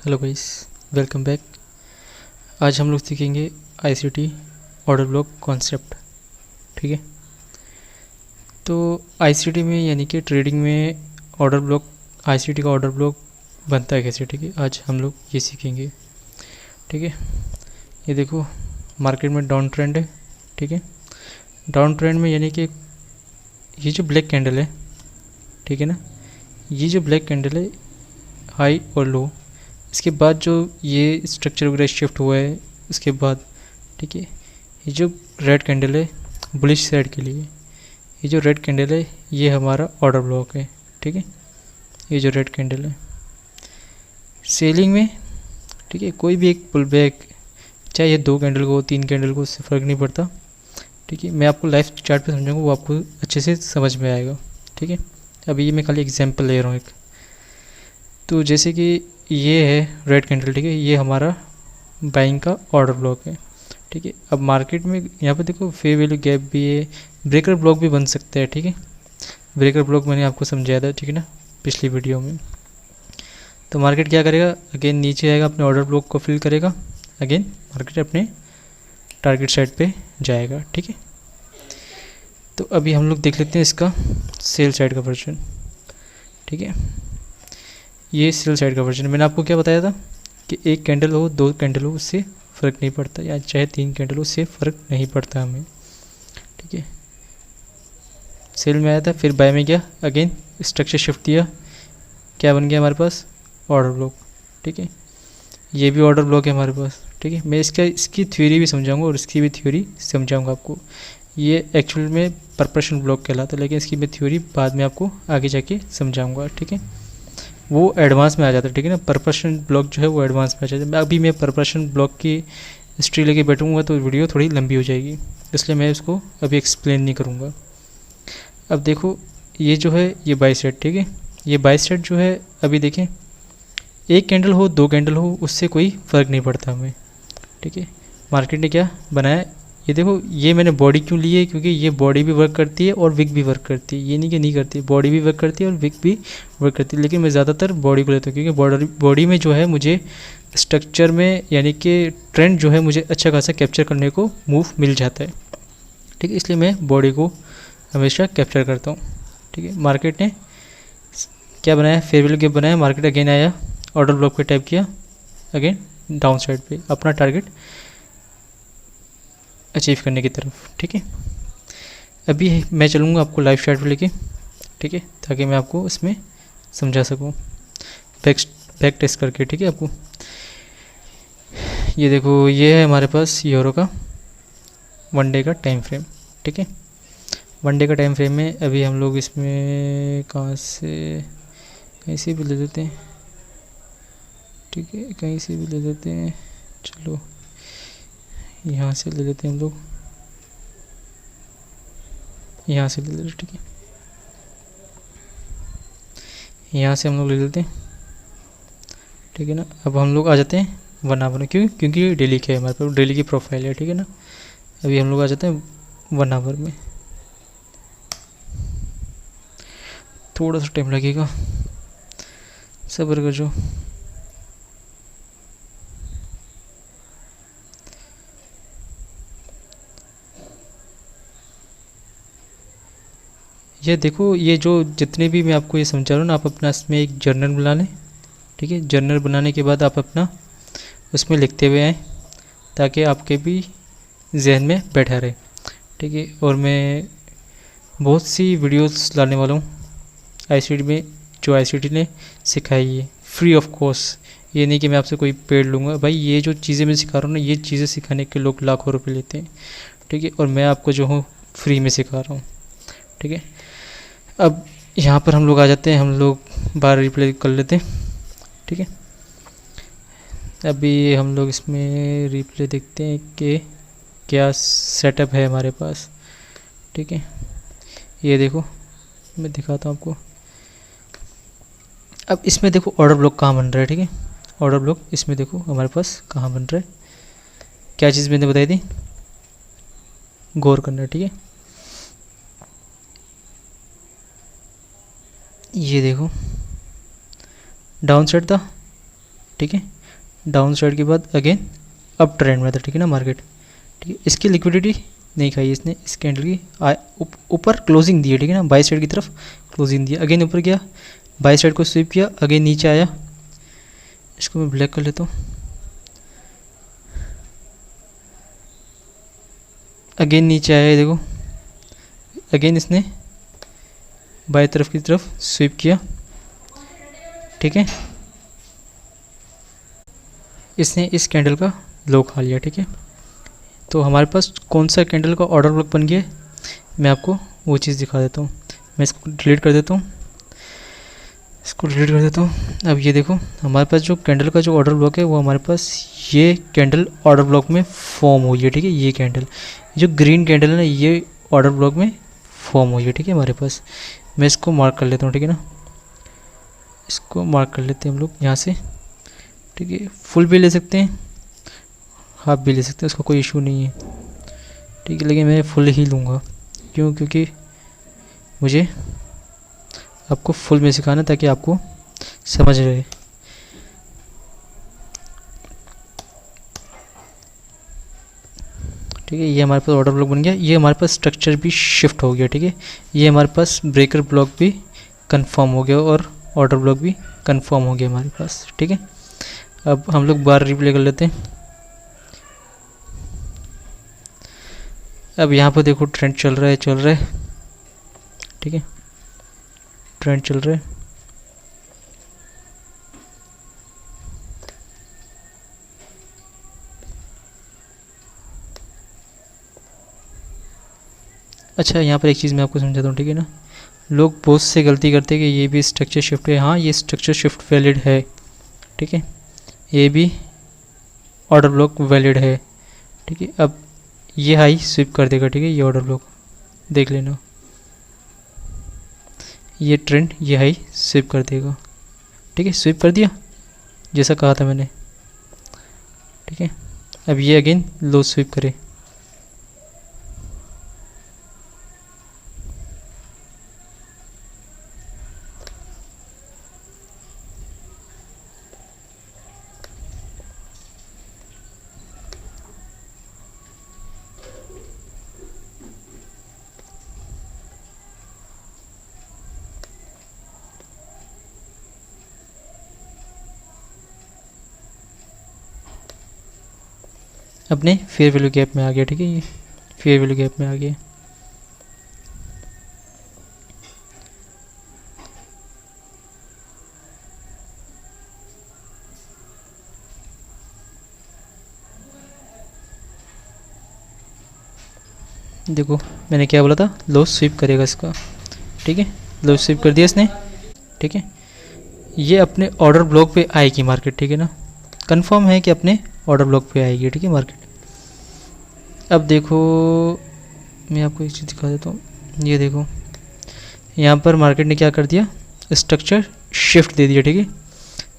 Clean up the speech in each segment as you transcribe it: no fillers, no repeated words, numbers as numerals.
Hello guys, welcome back. आज हम लोग सीखेंगे आईसीटी ऑर्डर ब्लॉक कॉन्सेप्ट। ठीक है, तो आईसीटी में यानी कि ट्रेडिंग में ऑर्डर ब्लॉक, आईसीटी का ऑर्डर ब्लॉक बनता है कैसे। ठीक है, आज हम लोग ये सीखेंगे। ठीक है, ये देखो मार्केट में डाउन ट्रेंड है। ठीक है, डाउन ट्रेंड में यानी कि ये जो ब्लैक कैंडल है, ठीक है ना, ये जो ब्लैक कैंडल है हाई और लो, इसके बाद जो ये स्ट्रक्चर वगैरह शिफ्ट हुआ है उसके बाद, ठीक है, ये जो रेड कैंडल है बुलिश साइड के लिए, ये जो रेड कैंडल है ये हमारा ऑर्डर ब्लॉक है। ठीक है, ये जो रेड कैंडल है सेलिंग में, ठीक है, कोई भी एक पुल बैक, चाहे ये 2 कैंडल को 3 कैंडल को, उससे फ़र्क नहीं पड़ता। ठीक है, मैं आपको लाइव चार्ट पे समझाऊंगा, वो आपको अच्छे से समझ में आएगा। ठीक है, अभी ये मैं खाली एग्जांपल ले रहा हूँ एक। तो जैसे कि ये है रेड कैंडल, ठीक है, ये हमारा बाइंग का ऑर्डर ब्लॉक है। ठीक है, अब मार्केट में यहाँ पे देखो फेयर वैल्यू गैप भी है, ब्रेकर ब्लॉक भी बन सकता है। ठीक है, ब्रेकर ब्लॉक मैंने आपको समझाया था, ठीक है ना, पिछली वीडियो में। तो मार्केट क्या करेगा, अगेन नीचे आएगा, अपने ऑर्डर ब्लॉक को फिल करेगा, अगेन मार्केट अपने टारगेट साइड पे जाएगा। ठीक है, तो अभी हम लोग देख लेते हैं इसका सेल साइड का वर्जन। ठीक है, ये सेल साइड का वर्जन। मैंने आपको क्या बताया था कि एक कैंडल हो 2 कैंडल हो उससे फ़र्क नहीं पड़ता, या चाहे 3 कैंडल हो उससे फ़र्क नहीं पड़ता हमें। ठीक है, सेल में आया था, फिर बाय में गया, अगेन स्ट्रक्चर शिफ्ट दिया, क्या बन गया हमारे पास, ऑर्डर ब्लॉक। ठीक है, ये भी ऑर्डर ब्लॉक है हमारे पास। ठीक है, मैं इसकी थ्योरी भी समझाऊंगा और इसकी भी थ्योरी समझाऊंगा आपको। ये एक्चुअल में परप्रेशन ब्लॉक कहलाता है, लेकिन इसकी मैं थ्योरी बाद में आपको आगे जाके समझाऊंगा। ठीक है, वो एडवांस में आ जाता है। ठीक है ना, परप्रेशन ब्लॉक जो है वो एडवांस में आ जाता है। अभी मैं परप्रेशन ब्लॉक की हिस्ट्री लेके बैठूंगा तो वीडियो थोड़ी लंबी हो जाएगी, इसलिए मैं इसको अभी एक्सप्लेन नहीं करूँगा। अब देखो ये जो है ये बाई साइड, ठीक है, ये बाई साइड जो है, अभी देखें एक कैंडल हो 2 कैंडल हो उससे कोई फ़र्क नहीं पड़ता हमें। ठीक है, मार्केट ने क्या बनाया, ये देखो, ये मैंने बॉडी क्यों ली है, क्योंकि ये बॉडी भी वर्क करती है और विक भी वर्क करती है। ये नहीं कि नहीं करती, बॉडी भी वर्क करती है और विक भी वर्क करती है, लेकिन मैं ज़्यादातर बॉडी को लेता हूँ, क्योंकि बॉडी में जो है मुझे स्ट्रक्चर में यानी कि ट्रेंड जो है मुझे अच्छा खासा कैप्चर करने को मूव मिल जाता है। ठीक है, इसलिए मैं बॉडी को हमेशा कैप्चर करता हूँ। ठीक है, मार्केट ने क्या बनाया, फेयर वैल्यू गैप बनाया, मार्केट अगेन आया, ऑर्डर ब्लॉक पे टाइप किया, अगेन डाउन साइड पे अपना टारगेट अचीव करने की तरफ। ठीक है, अभी मैं चलूँगा आपको लाइव चार्ट पे लेके, ठीक है, ताकि मैं आपको इसमें समझा सकूँ बैक टेस्ट करके। ठीक है, आपको ये देखो, ये है हमारे पास यूरो का 1 डे का टाइम फ्रेम। ठीक है, 1 डे का टाइम फ्रेम में अभी हम लोग इसमें कहाँ से, कहीं से भी ले लेते हैं। ठीक है, कहीं से भी ले लेते हैं, चलो यहाँ से ले लेते हैं हम लोग, यहाँ से ले लेते हैं। ठीक है, यहाँ से हम लोग ले लेते हैं। ठीक है ना, अब हम लोग आ जाते हैं 1 आवर में, क्योंकि ये डेली का है, हमारे पास डेली की प्रोफाइल है। ठीक है ना, अभी हम लोग आ जाते हैं 1 आवर में, थोड़ा सा टाइम लगेगा, सब्र कर जो। ये देखो, ये जो जितने भी मैं आपको ये समझा रहा हूँ ना, आप अपना इसमें एक जर्नल बना लें। ठीक है, जर्नल बनाने के बाद आप अपना उसमें लिखते हुए आएँ, ताकि आपके भी जहन में बैठा रहे। ठीक है, और मैं बहुत सी वीडियोस लाने वाला हूँ आईसीटी में, जो आईसीटी ने सिखाई है फ्री ऑफ कॉस्ट। ये नहीं कि मैं आपसे कोई पेड लूँगा भाई, ये जो चीज़ें मैं सिखा रहा हूँ ना, ये चीज़ें सिखाने के लोग लाखों रुपए लेते हैं। ठीक है, और मैं आपको जो हूँ फ्री में सिखा रहा हूँ। ठीक है, अब यहाँ पर हम लोग आ जाते हैं, हम लोग बार रिप्ले कर लेते हैं। ठीक है, अभी हम लोग इसमें रिप्ले देखते हैं कि क्या सेटअप है हमारे पास। ठीक है, ये देखो मैं दिखाता हूँ आपको। अब इसमें देखो ऑर्डर ब्लॉक कहाँ बन रहा है। ठीक है, ऑर्डर ब्लॉक इसमें देखो हमारे पास कहाँ बन रहा है, क्या चीज़ मैंने बताई थी, गौर करना है। ठीक है, ये देखो डाउन साइड था। ठीक है, डाउन साइड के बाद अगेन अप ट्रेंड में था, ठीक है ना मार्केट, ठीक है। इसकी लिक्विडिटी नहीं खाई इसने, इस कैंडल की ऊपर क्लोजिंग दी है, ठीक है ना, बाई साइड की तरफ क्लोजिंग दिया, अगेन ऊपर गया, बाई साइड को स्वीप किया, अगेन नीचे आया, इसको मैं ब्लैक कर लेता हूँ, अगेन नीचे आया, देखो अगेन इसने बाई तरफ की तरफ स्वीप किया, ठीक है, इसने इस कैंडल का लो खा लिया, ठीक है। तो हमारे पास कौन सा कैंडल का ऑर्डर ब्लॉक बन गया है, मैं आपको वो चीज़ दिखा देता हूँ। मैं इसको डिलीट कर देता हूँ, इसको डिलीट कर देता हूँ। अब ये देखो हमारे पास जो कैंडल का जो ऑर्डर ब्लॉक है वो हमारे पास ये कैंडल ऑर्डर ब्लॉक में फॉर्म हुई है, ठीक है। ये कैंडल जो ग्रीन कैंडल है ना ये ऑर्डर ब्लॉक में फॉर्म हुई है, ठीक है हमारे पास। मैं इसको मार्क कर लेता हूँ, ठीक है ना, इसको मार्क कर लेते हैं हम लोग यहाँ से, ठीक है। फुल भी ले सकते हैं, हाफ भी ले सकते हैं, उसका कोई इशू नहीं है, ठीक है। लेकिन मैं फुल ही लूँगा, क्यों, क्योंकि मुझे आपको फुल में सिखाना ताकि आपको समझ रहे। ठीक है, ये हमारे पास ऑर्डर ब्लॉक बन गया, ये हमारे पास स्ट्रक्चर भी शिफ्ट हो गया, ठीक है। ये हमारे पास ब्रेकर ब्लॉक भी कंफर्म हो गया और ऑर्डर ब्लॉक भी कंफर्म हो गया हमारे पास, ठीक है। अब हम लोग बार रिप्ले कर लेते हैं। अब यहाँ पर देखो ट्रेंड चल रहा है, ठीक है, ट्रेंड चल रहा है। अच्छा यहाँ पर एक चीज़ मैं आपको समझाता हूँ, ठीक है ना। लोग बहुत से गलती करते हैं कि ये भी स्ट्रक्चर शिफ्ट है, हाँ ये स्ट्रक्चर शिफ्ट वैलिड है, ठीक है, ये भी ऑर्डर ब्लॉक वैलिड है, ठीक है। अब ये हाई स्विप कर देगा, ठीक है, ये ऑर्डर ब्लॉक देख लेना, ये ट्रेंड ये हाई स्विप कर देगा, ठीक है, स्विप कर दिया जैसा कहा था मैंने, ठीक है। अब ये अगेन लो स्विप करे, अपने फेयर वैल्यू गैप में आ गया, ठीक है, ये फेयर वैल्यू गैप में आ गया। देखो मैंने क्या बोला था, लो स्वीप करेगा इसका, ठीक है, लो स्वीप कर दिया इसने, ठीक है। ये अपने ऑर्डर ब्लॉक पे आएगी मार्केट, ठीक है ना, कंफर्म है कि अपने ऑर्डर ब्लॉक पे आएगी, ठीक है मार्केट। अब देखो मैं आपको एक चीज़ दिखा देता हूँ, ये देखो यहाँ पर मार्केट ने क्या कर दिया, स्ट्रक्चर शिफ्ट दे दिया, ठीक है,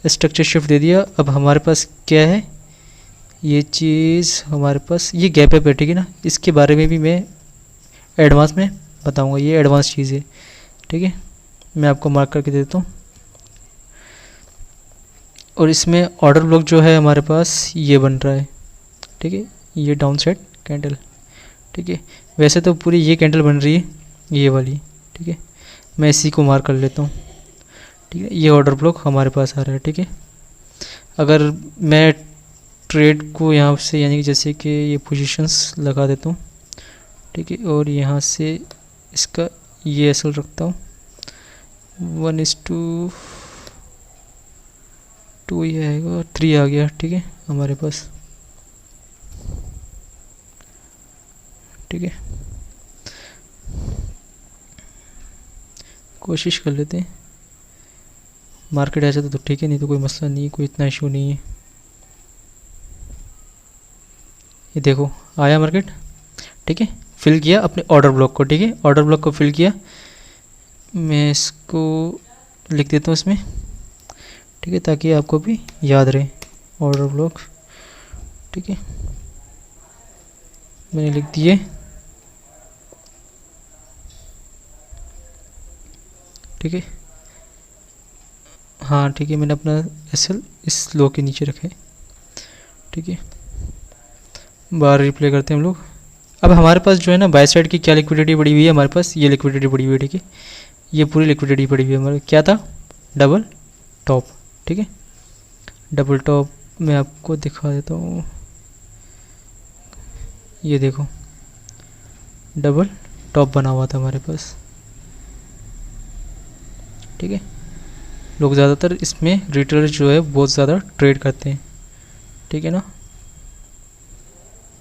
स्ट्रक्चर शिफ्ट दे दिया। अब हमारे पास क्या है, ये चीज़ हमारे पास ये गैप है, ठीक है ना, इसके बारे में भी मैं एडवांस में बताऊंगा, ये एडवांस चीज़ है, ठीक है, मैं आपको मार्क करके देता हूँ। और इसमें ऑर्डर ब्लॉक जो है हमारे पास ये बन रहा है, ठीक है, ये डाउन साइड कैंडल, ठीक है। वैसे तो पूरी ये कैंडल बन रही है ये वाली, ठीक है, मैं इसी को मार्क कर लेता हूँ, ठीक है। ये ऑर्डर ब्लॉक हमारे पास आ रहा है, ठीक है। अगर मैं ट्रेड को यहाँ से यानी कि जैसे कि ये पोजीशंस लगा देता हूँ, ठीक है, और यहाँ से इसका ये एसल रखता हूँ 1:2 ये आएगा, 3 आ गया, ठीक है हमारे पास, ठीक है। कोशिश कर लेते हैं मार्केट आ जाता तो ठीक है, नहीं तो कोई मसला नहीं है, कोई इतना इशू नहीं है। ये देखो आया मार्केट, ठीक है, फिल किया अपने ऑर्डर ब्लॉक को, ठीक है, ऑर्डर ब्लॉक को फिल किया। मैं इसको लिख देता हूँ इसमें, ठीक है, ताकि आपको भी याद रहे ऑर्डर ब्लॉक, ठीक है, मैंने लिख दिए, ठीक है, हाँ ठीक है, मैंने अपना एसएल इस लो के नीचे रखे, ठीक है, बार रिप्ले करते हैं हम लोग। अब हमारे पास जो है ना बाय साइड की क्या लिक्विडिटी पड़ी हुई है, हमारे पास ये लिक्विडिटी पड़ी हुई है, ठीक है, ये पूरी लिक्विडिटी पड़ी हुई है हमारे। क्या था? डबल टॉप, ठीक है, डबल टॉप मैं आपको दिखा देता हूँ, ये देखो डबल टॉप बना हुआ था हमारे पास, ठीक है। लोग ज़्यादातर इसमें रिटेलर जो है बहुत ज़्यादा ट्रेड करते हैं, ठीक है ना,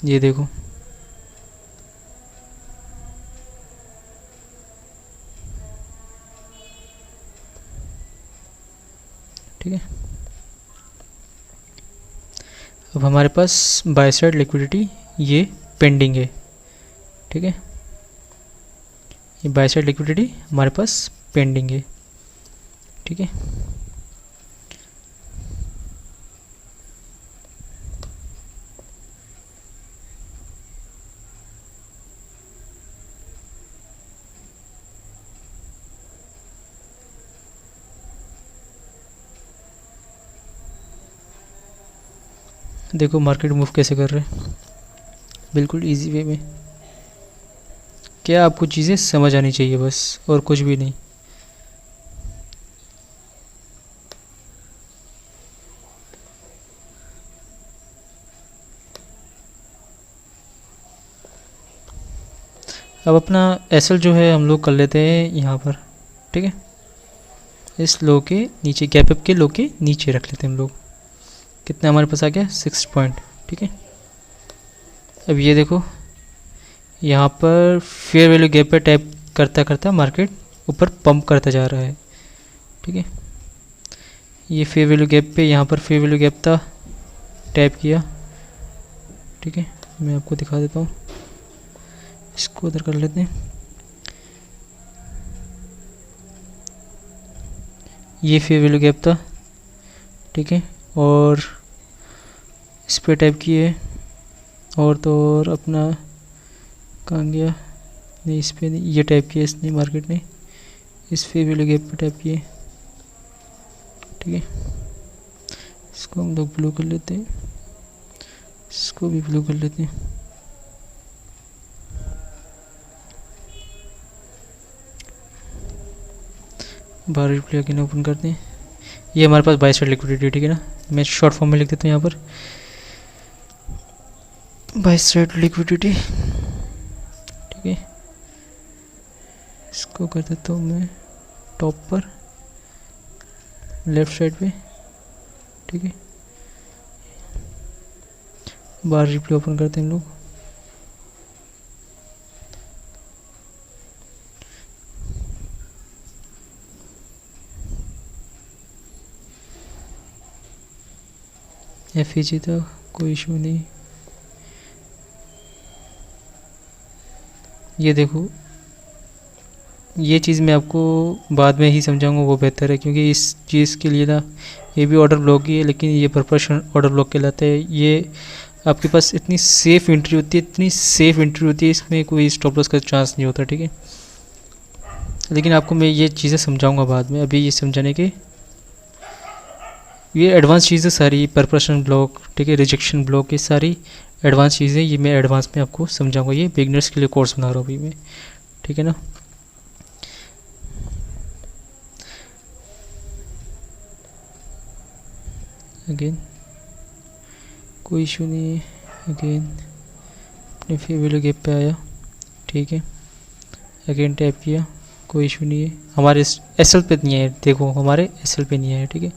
ये देखो ठीक है। अब हमारे पास बाय साइड लिक्विडिटी ये पेंडिंग है, ठीक है, ये बाय साइड लिक्विडिटी हमारे पास पेंडिंग है, ठीक है। देखो मार्केट मूव कैसे कर रहे हैं, बिल्कुल इजी वे में। क्या आपको चीज़ें समझ आनी चाहिए बस, और कुछ भी नहीं। अब अपना एसएल जो है हम लोग कर लेते हैं यहाँ पर, ठीक है, इस लो के नीचे, गैप अप के लो के नीचे रख लेते हैं हम लोग। कितना हमारे पास आ गया? 6 पॉइंट, ठीक है। अब ये देखो यहाँ पर फेयर वैल्यू गैप पे टैप करता करता मार्केट ऊपर पंप करता जा रहा है, ठीक है। ये फेयर वैल्यू गैप पे, यहाँ पर फेयर वैल्यू गैप था, टैप किया, ठीक है। मैं आपको दिखा देता हूँ, इसको उधर कर लेते हैं। ये फेयर वैल्यू गैप था, ठीक है, और इस पे टैप किए, और तो और अपना कहाँ गया, नहीं इस पे नहीं, ये टैप किया इसने, मार्केट ने इस फेयर वैल्यू गैप पे टैप किए, ठीक है। इसको हम लोग ब्लू कर लेते हैं, इसको भी ब्लू कर लेते हैं। बार रिप्ले अगेन ओपन करते हैं। ये हमारे पास बाय साइड लिक्विडिटी, ठीक है ना। मैं शॉर्ट फॉर्म में लिख देता हूँ यहाँ पर, बाय साइड लिक्विडिटी, ठीक है। इसको कर देता हूँ मैं टॉप पर, लेफ्ट साइड पे, ठीक है। बार रिप्ले ओपन करते हैं हम लोग, एफईजी था, कोई इशू नहीं। ये देखो ये चीज़ मैं आपको बाद में ही समझाऊंगा, वो बेहतर है, क्योंकि इस चीज़ के लिए ना ये भी ऑर्डर ब्लॉक ही है, लेकिन ये परपशन ऑर्डर ब्लॉक कहलाता है। ये आपके पास इतनी सेफ एंट्री होती है, इतनी सेफ एंट्री होती है, इसमें कोई स्टॉप लॉस का चांस नहीं होता, ठीक है। लेकिन आपको मैं ये चीज़ें समझाऊंगा बाद में, अभी ये समझाने के ये एडवांस चीज़ें सारी, परपशन ब्लॉक, ठीक है, रिजेक्शन ब्लॉक, ये सारी एडवांस चीज़ें, ये मैं एडवांस में आपको समझाऊंगा। ये बिगनर्स के लिए कोर्स बना रहा हूँ अभी मैं, ठीक है ना। अगेन कोई इशू नहीं है, अगेन अपने फेयर वैल्यू गैप पे आया, ठीक है, अगेन टैप किया, कोई इशू नहीं है। हमारे एसएल पे नहीं है, देखो हमारे एसएल पे नहीं है, ठीक है।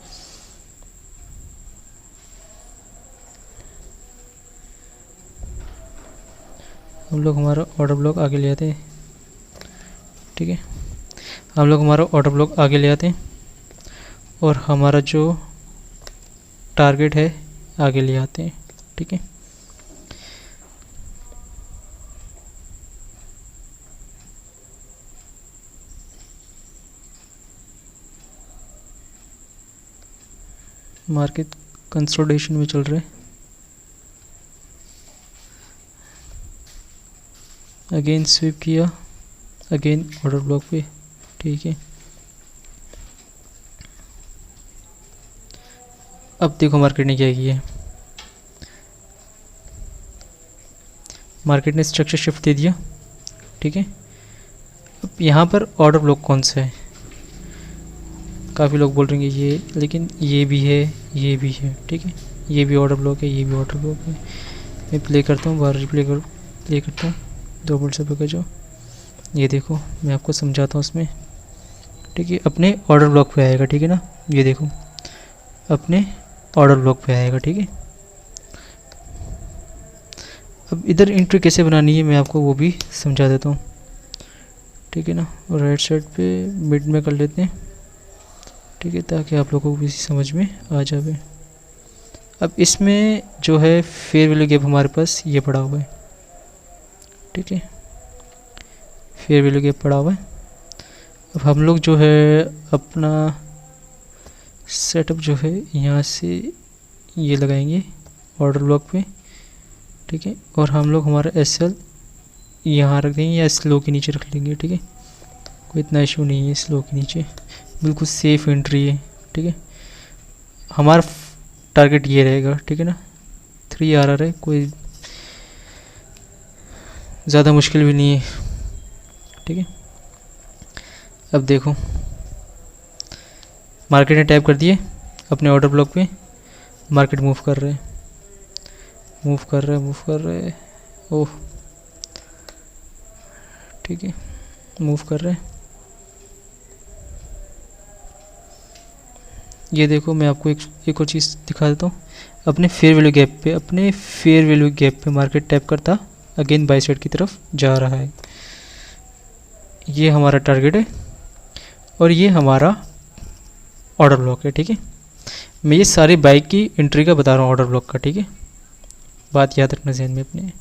हम लोग हमारा ऑर्डर ब्लॉक आगे ले आते हैं, ठीक है, हम लोग हमारा ऑर्डर ब्लॉक आगे ले आते हैं, और हमारा जो टारगेट है आगे ले आते हैं, ठीक है। मार्केट कंसोलिडेशन में चल रहे हैं, अगेन स्वीप किया, अगेन ऑर्डर ब्लॉक पे, ठीक है। अब देखो मार्केट ने क्या किया है, मार्केट ने स्ट्रक्चर शिफ्ट दे दिया, ठीक है। अब यहाँ पर ऑर्डर ब्लॉक कौन सा है, काफ़ी लोग बोल रहे हैं ये, लेकिन ये भी है, ये भी है, ठीक है। ये भी ऑर्डर ब्लॉक है, ये भी ऑर्डर ब्लॉक है। मैं प्ले करता हूँ, बार प्ले करता हूँ, 2 मिनट से का जो ये देखो, मैं आपको समझाता हूँ उसमें, ठीक है। अपने ऑर्डर ब्लॉक पे आएगा, ठीक है ना, ये देखो अपने ऑर्डर ब्लॉक पे आएगा, ठीक है। अब इधर एंट्री कैसे बनानी है मैं आपको वो भी समझा देता हूँ, ठीक है ना। राइट साइड पे मिड में कर लेते हैं, ठीक है, ताकि आप लोगों को भी समझ में आ जाए। अब इसमें जो है फेयर वैल्यू गैप हमारे पास ये पड़ा हुआ है, ठीक है, फेयर वैल्यू गैप पड़ा हुआ है। अब हम लोग जो है अपना सेटअप जो है यहाँ से ये लगाएंगे ऑर्डर ब्लॉक पे, ठीक है। और हम लोग हमारा SL यहाँ रख देंगे या स्लो के नीचे रख लेंगे, ठीक है। कोई इतना इशू नहीं है, स्लो के नीचे बिल्कुल सेफ एंट्री है, ठीक है। हमारा टारगेट ये रहेगा, ठीक है ना, 3 RR है, कोई ज़्यादा मुश्किल भी नहीं है, ठीक है। अब देखो मार्केट ने टैप कर दिए अपने ऑर्डर ब्लॉक पे, मार्केट मूव कर रहे हैं, ओह ठीक है, मूव कर रहे हैं। ये देखो मैं आपको एक और चीज़ दिखा देता हूँ, अपने फेयर वैल्यू गैप पे मार्केट टैप करता अगेन बाय साइड की तरफ जा रहा है। ये हमारा टारगेट है और ये हमारा ऑर्डर ब्लॉक है, ठीक है। मैं ये सारी बाइक की एंट्री का बता रहा हूँ ऑर्डर ब्लॉक का, ठीक है, बात याद रखना ज़हन में अपने।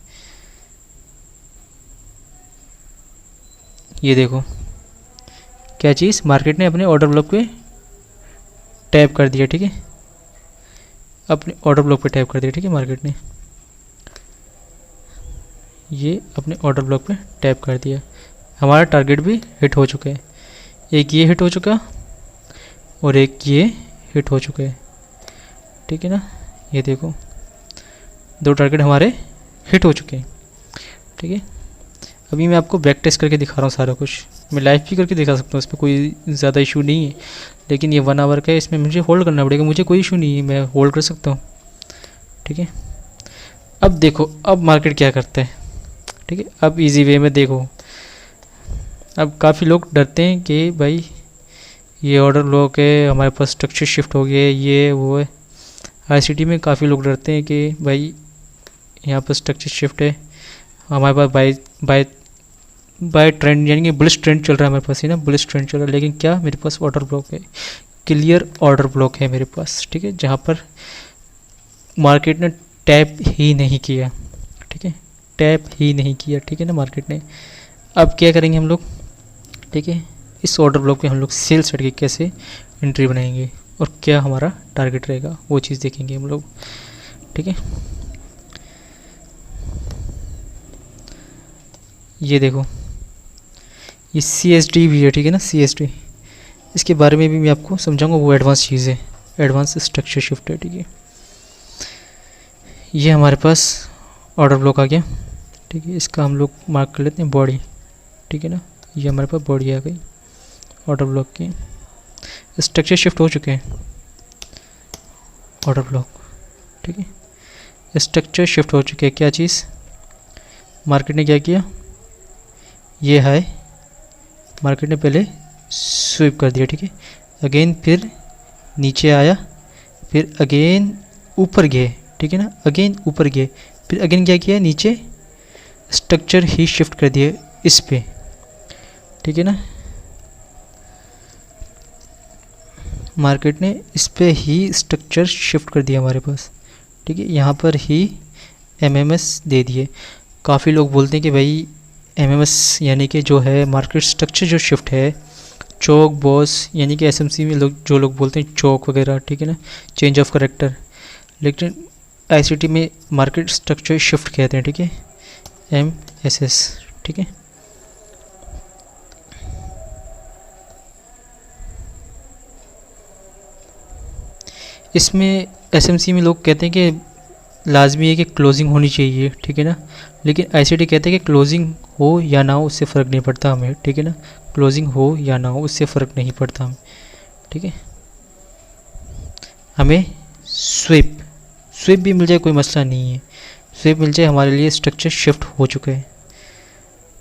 ये देखो क्या चीज़, मार्केट ने अपने ऑर्डर ब्लॉक पे टैप कर दिया, ठीक है, अपने ऑर्डर ब्लॉक पे टैप कर दिया, ठीक है। मार्केट ने ये अपने ऑर्डर ब्लॉक पे टैप कर दिया, हमारा टारगेट भी हिट हो चुका है। एक ये हिट हो चुका और एक ये हिट हो चुका है, ठीक है ना। ये देखो 2 टारगेट हमारे हिट हो चुके हैं, ठीक है। अभी मैं आपको बैक टेस्ट करके दिखा रहा हूँ सारा कुछ, मैं लाइव भी करके दिखा सकता हूँ, इस पर कोई ज़्यादा इशू नहीं है, लेकिन ये 1 आवर का है, इसमें मुझे होल्ड करना पड़ेगा, मुझे कोई इशू नहीं है, मैं होल्ड कर सकता हूँ, ठीक है। अब देखो अब मार्केट क्या करता है, ठीक है। अब इजी वे में देखो, अब काफ़ी लोग डरते हैं कि भाई ये ऑर्डर ब्लॉक है, हमारे पास स्ट्रक्चर शिफ्ट हो गया, ये वो है। ICT में काफ़ी लोग डरते हैं कि भाई यहाँ पर स्ट्रक्चर शिफ्ट है, हमारे पास बाय ट्रेंड यानी कि बुलिश ट्रेंड चल रहा है हमारे पास, ही ना, बुलिश ट्रेंड चल रहा है, लेकिन क्या मेरे पास ऑर्डर ब्लॉक है, क्लियर ऑर्डर ब्लॉक है मेरे पास, ठीक है, जहाँ पर मार्केट ने टैप ही नहीं किया, ठीक है, टैप ही नहीं किया, ठीक है ना मार्केट ने। अब क्या करेंगे हम लोग, ठीक है, इस ऑर्डर ब्लॉक पे हम लोग सेल साइड की कैसे एंट्री बनाएंगे और क्या हमारा टारगेट रहेगा वो चीज़ देखेंगे हम लोग, ठीक है। ये देखो ये CSD भी है, ठीक है ना, CSD, इसके बारे में भी मैं आपको समझाऊंगा, वो एडवांस चीज़ है, एडवांस स्ट्रक्चर शिफ्ट है, ठीक है। ये हमारे पास ऑर्डर ब्लॉक आ गया, ठीक है, इसका हम लोग मार्क कर लेते हैं बॉडी, ठीक है ना। ये हमारे पास बॉडी आ गई ऑर्डर ब्लॉक की, स्ट्रक्चर शिफ्ट हो चुके हैं ऑर्डर ब्लॉक, ठीक है, स्ट्रक्चर शिफ्ट हो चुके हैं। क्या चीज़, मार्केट ने क्या किया, ये है मार्केट ने पहले स्वीप कर दिया, ठीक है, अगेन फिर नीचे आया, फिर अगेन ऊपर गए, ठीक है ना, अगेन ऊपर गए, फिर अगेन क्या किया, नीचे स्ट्रक्चर ही शिफ्ट कर दिया इस पे, ठीक है ना। मार्केट ने इस पे ही स्ट्रक्चर शिफ्ट कर दिया हमारे पास, ठीक है, यहाँ पर ही MMS दे दिए। काफ़ी लोग बोलते हैं कि भाई MMS यानी कि जो है मार्केट स्ट्रक्चर जो शिफ्ट है, चौक बॉस यानी कि SMC में जो लोग बोलते हैं चौक वगैरह, ठीक है ना, चेंज ऑफ करेक्टर, लेकिन ICT में मार्केट स्ट्रक्चर शिफ्ट कहते हैं, ठीक है, MSS, ठीक है। इसमें SMC में लोग कहते हैं कि लाजमी है कि क्लोजिंग होनी चाहिए, ठीक है ना। लेकिन आईसीटी कहते हैं कि क्लोजिंग हो या ना हो उससे फ़र्क नहीं पड़ता हमें, ठीक है ना। क्लोजिंग हो या ना हो उससे फ़र्क नहीं पड़ता हमें, ठीक है। हमें स्विप स्विप भी मिल जाए कोई मसला नहीं है, स्विप मिल जाए हमारे लिए स्ट्रक्चर शिफ्ट हो चुका है,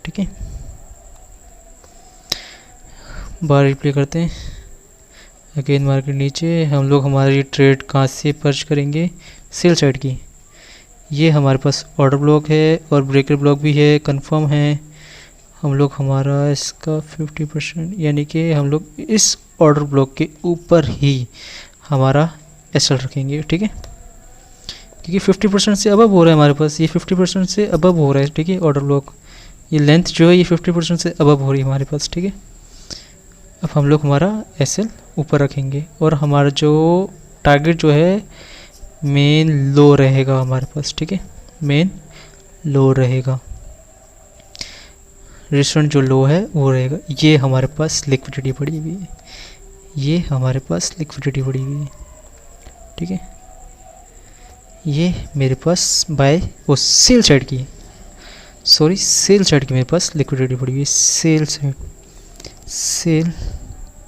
ठीक है। बार रिप्ले करते हैं। अगेन मार्केट नीचे, हम लोग हमारी ट्रेड कहाँ से पर्च करेंगे, सेल साइड की। ये हमारे पास ऑर्डर ब्लॉक है और ब्रेकर ब्लॉक भी है, कंफर्म है। हम लोग हमारा इसका 50% यानी कि हम लोग इस ऑर्डर ब्लॉक के ऊपर ही हमारा एसएल रखेंगे, ठीक है। क्योंकि 50% से अबव हो रहा है हमारे पास, ये 50% से अबव हो रहा है, ठीक है। ऑर्डर ब्लॉक ये लेंथ जो है ये 50% से अबव हो रही है हमारे पास, ठीक है। अब हम लोग हमारा एसएल ऊपर रखेंगे और हमारा जो टारगेट जो है मेन लो रहेगा हमारे पास, ठीक है। मेन लो रहेगा, रेजिस्टेंस जो लो है वो रहेगा। ये हमारे पास लिक्विडिटी पड़ी हुई है, ये हमारे पास लिक्विडिटी पड़ी हुई है, ठीक है। ये मेरे पास बाय वो सेल साइड की, सॉरी सेल साइड की मेरे पास लिक्विडिटी पड़ी हुई है, सेल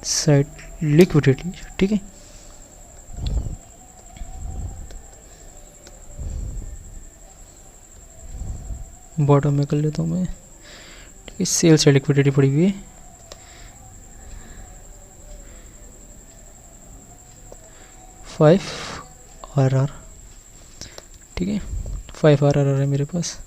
साइड लिक्विडिटी, ठीक है। बॉटम में कर लेता हूँ मैं, ठीक है। सेल साइड लिक्विडिटी पड़ी हुई है, 5 RR, ठीक है। 5 RR है मेरे पास।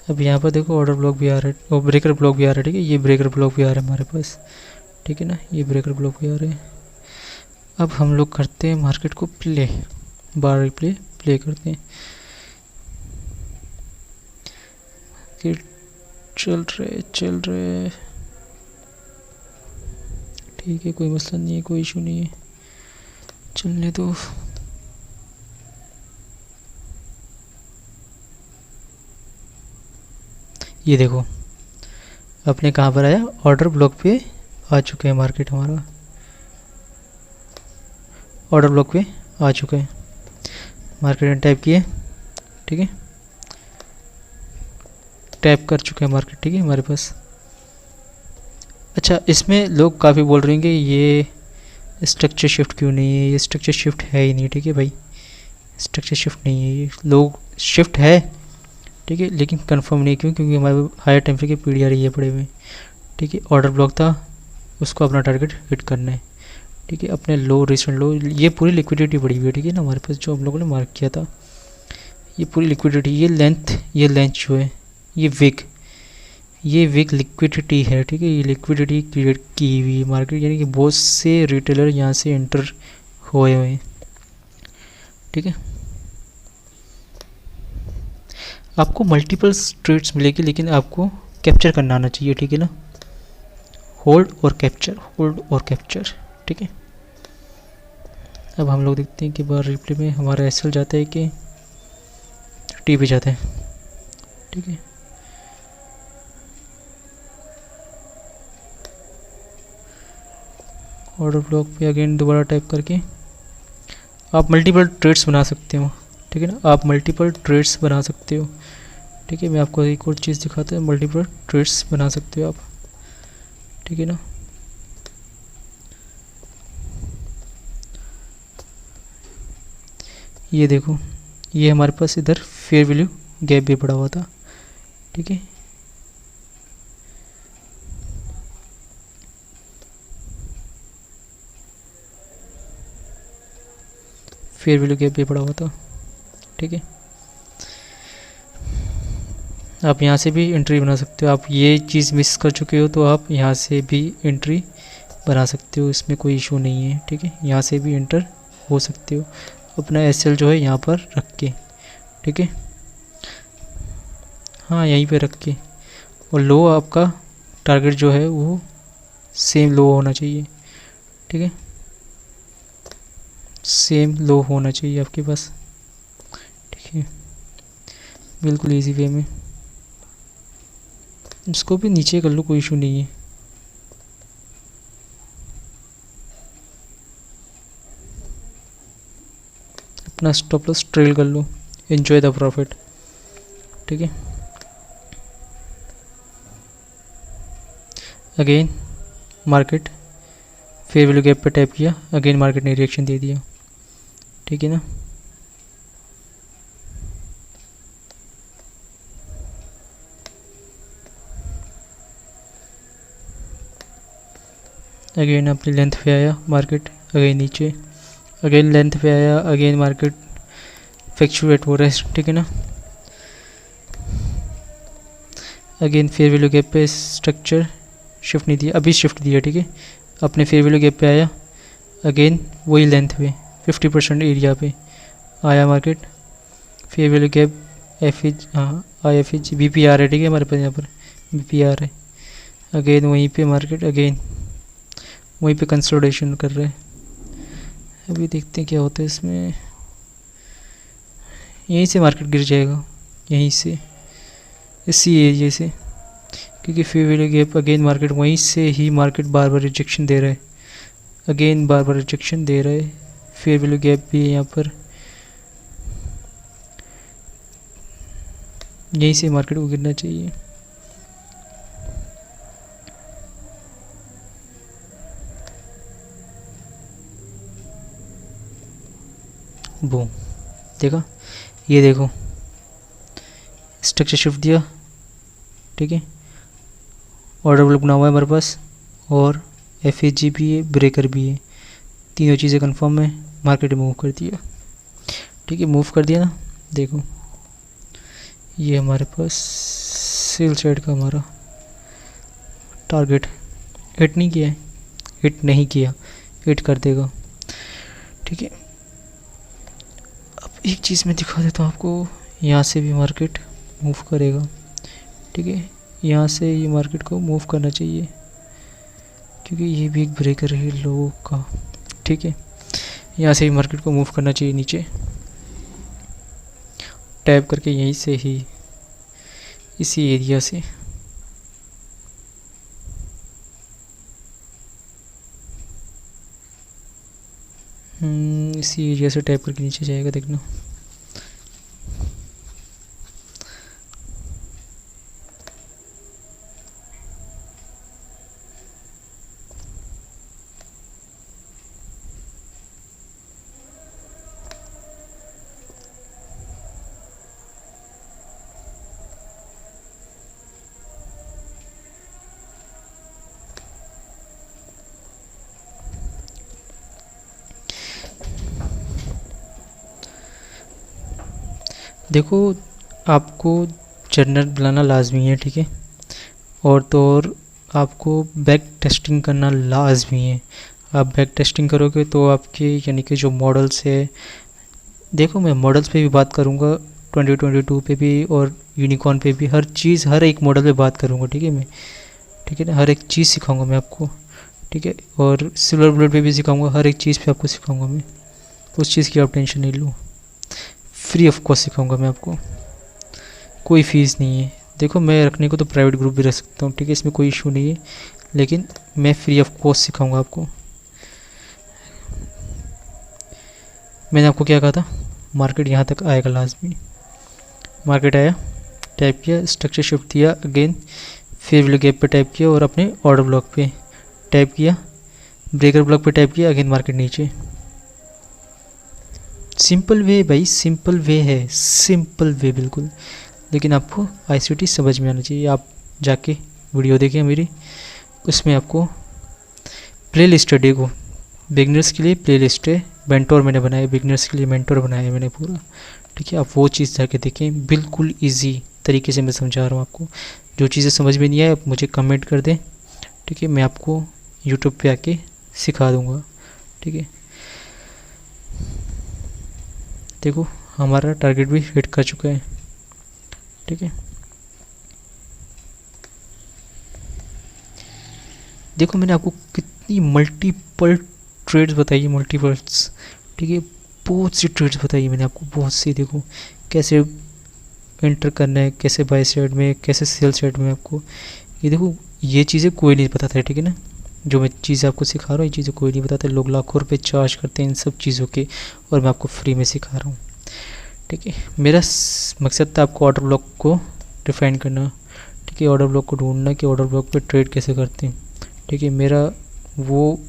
अब यहाँ पर देखो ऑर्डर ब्लॉक भी आ रहा है और ब्रेकर ब्लॉक भी आ रहा है, ठीक है। ये ब्रेकर ब्लॉक भी आ रहा है हमारे पास, ठीक है ना। ये ब्रेकर ब्लॉक भी आ रहे हैं। अब हम लोग करते हैं मार्केट को प्ले, बार रिप्ले प्ले करते हैं कि चल रहे, ठीक है। कोई मसला नहीं है, कोई इशू नहीं है, चलने दो। ये देखो अपने कहाँ पर आया, ऑर्डर ब्लॉक पे आ चुके हैं मार्केट, हमारा ऑर्डर ब्लॉक पे आ चुका है। मार्केट ने टैप किए, ठीक है। टैप कर चुके हैं मार्केट, ठीक है हमारे पास। अच्छा, इसमें लोग काफ़ी बोल रहे हैं कि ये स्ट्रक्चर शिफ्ट क्यों नहीं है, ये स्ट्रक्चर शिफ्ट है ही नहीं, ठीक है भाई। स्ट्रक्चर शिफ्ट नहीं है, ये लोग शिफ्ट है, ठीक है, लेकिन कंफर्म नहीं क्यों, क्योंकि हमारे हायर टेम्परेचर के पीडीआर ये पड़े हुए, ठीक है। ऑर्डर ब्लॉक था, उसको अपना टारगेट हिट करना है, ठीक है। अपने लो रिसेंट लो, ये पूरी लिक्विडिटी पड़ी हुई है, ठीक है ना हमारे पास, जो हम लोगों ने मार्क किया था। ये पूरी लिक्विडिटी, ये लेंथ जो है ये विग लिक्विडिटी है, ठीक है। ये लिक्विडिटी क्रिएट की हुई मार्केट, यानी कि बहुत से रिटेलर यहाँ से एंटर हुए हैं, ठीक है। आपको मल्टीपल ट्रेड्स मिलेगी, लेकिन आपको कैप्चर करना आना चाहिए, ठीक है ना। होल्ड और कैप्चर, ठीक है। अब हम लोग देखते हैं कि बार रिप्ले में हमारा एसएल जाता है कि टी पे जाता है, ठीक है। ऑर्डर ब्लॉक पे अगेन दोबारा टाइप करके आप मल्टीपल ट्रेड्स बना सकते हो, ठीक है ना। आप मल्टीपल ट्रेड्स बना सकते हो, ठीक है। मैं आपको एक और चीज़ दिखाता हूँ, मल्टीपल ट्रेड्स बना सकते हो आप, ठीक है ना। ये देखो, ये हमारे पास इधर फेयर वैल्यू गैप भी पड़ा हुआ था, ठीक है। फेयर वैल्यू गैप भी पड़ा हुआ था, ठीक है। आप यहाँ से भी एंट्री बना सकते हो। आप ये चीज़ मिस कर चुके हो तो आप यहाँ से भी एंट्री बना सकते हो, इसमें कोई इशू नहीं है, ठीक है। यहाँ से भी एंटर हो सकते हो अपना एसएल जो है यहाँ पर रख के, ठीक है। हाँ, यहीं पे रख के, और लो आपका टारगेट जो है वो सेम लो होना चाहिए, ठीक है। सेम लो होना चाहिए आपके पास, ठीक है। बिल्कुल इजी वे में इसको भी नीचे कर लो, कोई इशू नहीं है। अपना स्टॉप लॉस ट्रेल कर लो, एंजॉय द प्रॉफिट। ठीक है, again market fair value gap पे टैप किया, अगेन मार्केट ने रिएक्शन दे दिया। ठीक है ना, अगेन अपनी लेंथ पे आया मार्केट, अगेन नीचे, अगेन लेंथ पे आया, अगेन मार्केट फ्लक्चुएट हो रहा है। ठीक है ना, अगेन फेयर वैल्यू गैप पे स्ट्रक्चर शिफ्ट नहीं दिया, अभी शिफ्ट दिया। ठीक है, अपने फेयर वैल्यू गैप पे आया, अगेन वही लेंथ पे 50% एरिया पे आया market, fair value gap F H, हाँ I F H B P R है। ठीक है, हमारे पास यहाँ पर बी पी आर है, अगेन वहीं पे मार्केट अगेन वहीं पे कंसोलिडेशन कर रहे हैं। अभी देखते हैं क्या होता है इसमें, यहीं से मार्केट गिर जाएगा, यहीं से इसी एरिया से, क्योंकि fair value gap again market वहीं से ही मार्केट बार बार रिजेक्शन दे रहा है, अगेन बार बार रिजेक्शन दे रहा है। फेयर वैल्यू गैप भी है यहाँ पर, यहीं से मार्केट को गिरना चाहिए। बूम, देखा, ये देखो स्ट्रक्चर शिफ्ट दिया। ठीक है, ऑर्डर ब्लॉक बना हुआ है हमारे पास, और एफ एच जी भी है, ब्रेकर भी है, तीनों चीज़ें कंफर्म है, मार्केट मूव कर दिया। ठीक है, मूव कर दिया ना, देखो ये हमारे पास सेल साइड का हमारा टारगेट हिट नहीं किया है, हिट नहीं किया, हिट कर देगा। ठीक है, अब एक चीज़ मैं दिखा देता हूँ आपको, यहाँ से भी मार्केट मूव करेगा। ठीक है, यहाँ से ये मार्केट को मूव करना चाहिए, क्योंकि ये भी एक ब्रेकर है लोगों का। ठीक है, यहाँ से भी मार्केट को मूव करना चाहिए नीचे, टैप करके यहीं से ही इसी एरिया से। इसी एरिया से टैप करके नीचे जाएगा, देखना। देखो, आपको जर्नल बनाना लाजमी है। ठीक है, और तो और आपको बैक टेस्टिंग करना लाजमी है। आप बैक टेस्टिंग करोगे तो आपके यानी कि जो मॉडल्स है, देखो मैं मॉडल्स पे भी बात करूँगा 2022 पे भी, और यूनिकॉर्न पे भी, हर चीज़ हर एक मॉडल पे बात करूँगा। ठीक है मैं, ठीक है ना, हर एक चीज़ सिखाऊंगा मैं आपको। ठीक है, और सिल्वर बुलेट पे भी सिखाऊंगा, हर एक चीज़ पे आपको सिखाऊंगा मैं, उस चीज़ की आप टेंशन नहीं लो, फ्री ऑफ कॉस्ट सिखाऊंगा मैं आपको, कोई फ़ीस नहीं है। देखो मैं रखने को तो प्राइवेट ग्रुप भी रख सकता हूँ, ठीक है, इसमें कोई इशू नहीं है, लेकिन मैं फ्री ऑफ कॉस्ट सिखाऊंगा आपको। मैंने आपको क्या कहा था, मार्केट यहाँ तक आएगा लाजमी। मार्केट आया, टाइप किया, स्ट्रक्चर शिफ्ट दिया, अगेन फेयर वैल्यू गैप पे टाइप किया, और अपने ऑर्डर ब्लॉक पे टाइप किया, ब्रेकर ब्लॉक पे टाइप किया, अगेन मार्केट नीचे। सिंपल वे भाई, सिंपल वे है, सिंपल वे बिल्कुल, लेकिन आपको आईसीटी समझ में आना चाहिए। आप जाके वीडियो देखें मेरी, उसमें आपको प्ले लिस्ट है, देखो बिगनर्स के लिए प्ले लिस्ट है, मेंटोर मैंने बनाया, बिगनर्स के लिए मेंटोर बनाया मैंने पूरा। ठीक है, आप वो चीज़ जाके देखें, बिल्कुल ईजी तरीके से मैं समझा रहा हूँ आपको। जो चीज़ें समझ में नहीं आए आप मुझे कमेंट कर दें, ठीक है, मैं आपको यूट्यूब पे आके सिखा दूँगा। ठीक है, देखो हमारा टारगेट भी हिट कर चुका है। ठीक है, देखो मैंने आपको कितनी मल्टीपल ट्रेड्स बताई है, मल्टीपल्स। ठीक है, बहुत सी ट्रेड्स बताई है मैंने आपको, बहुत सी। देखो कैसे एंटर करना है, कैसे बाय साइड में, कैसे सेल साइड में आपको, ये देखो ये चीज़ें कोई नहीं बताता है। ठीक है ना, जो मैं चीज़ें आपको सिखा रहा हूँ, ये चीज़ें कोई नहीं बताते। लोग लाखों रुपए चार्ज करते हैं इन सब चीज़ों के, और मैं आपको फ्री में सिखा रहा हूँ। ठीक है, मेरा मकसद था आपको ऑर्डर ब्लॉक को डिफाइन करना। ठीक है, ऑर्डर ब्लॉक को ढूंढना कि ऑर्डर ब्लॉक पे ट्रेड कैसे करते हैं। ठीक है, मेरा वो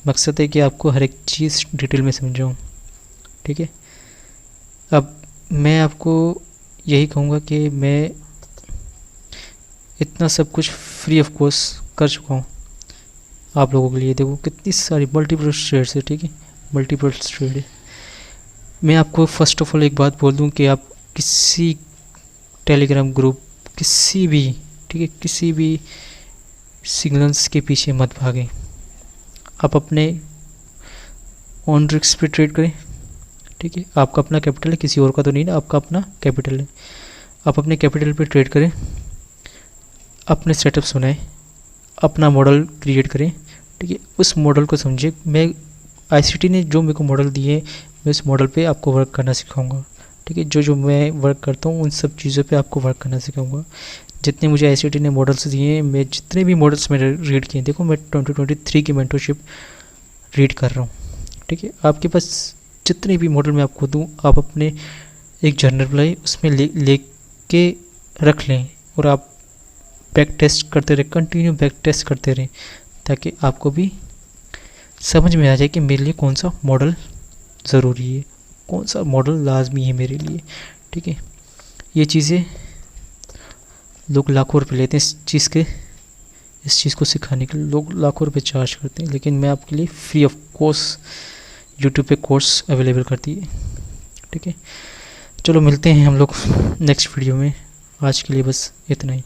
मकसद है कि आपको हर एक चीज़ डिटेल में समझाऊँ। ठीक है, अब मैं आपको यही कहूँगा कि मैं इतना सब कुछ फ्री ऑफ कॉस्ट कर चुका हूँ आप लोगों के लिए। देखो कितनी सारी मल्टीपल ट्रेड्स है। ठीक है, मल्टीपल ट्रेड है। मैं आपको फर्स्ट ऑफ ऑल एक बात बोल दूं कि आप किसी टेलीग्राम ग्रुप, किसी भी, ठीक है, किसी भी सिग्नल्स के पीछे मत भागें। आप अपने ऑन रिस्क पे ट्रेड करें। ठीक है, आपका अपना कैपिटल है, किसी और का तो नहीं ना, आपका अपना कैपिटल है। आप अपने कैपिटल पे ट्रेड करें, अपने सेटअप्स बनाएं, अपना मॉडल क्रिएट करें। ठीक है, उस मॉडल को समझे। मैं आईसीटी ने जो मेरे को मॉडल दिए, मैं उस मॉडल पे आपको वर्क करना सिखाऊंगा। ठीक है, जो जो मैं वर्क करता हूँ उन सब चीज़ों पे आपको वर्क करना सिखाऊंगा। जितने मुझे आईसीटी ने मॉडल्स दिए हैं, मैं जितने भी मॉडल्स मैंने रीड किए, देखो मैं 2023 की मेंटरशिप रीड कर रहा हूँ। ठीक है, आपके पास जितने भी मॉडल मैं आपको दूँ, आप अपने एक जर्नल बनाए, उसमें ले के रख लें, और आप बैक टेस्ट करते रहे, कंटिन्यू बैक टेस्ट करते रहें, ताकि आपको भी समझ में आ जाए कि मेरे लिए कौन सा मॉडल ज़रूरी है, कौन सा मॉडल लाजमी है मेरे लिए। ठीक है, ये चीज़ें लोग लाखों रुपए लेते हैं इस चीज़ को सिखाने के लिए लोग लाखों रुपए चार्ज करते हैं, लेकिन मैं आपके लिए फ्री ऑफ कॉस्ट यूट्यूब पे कोर्स अवेलेबल करती है। ठीक है, चलो मिलते हैं हम लोग नेक्स्ट वीडियो में। आज के लिए बस इतना ही।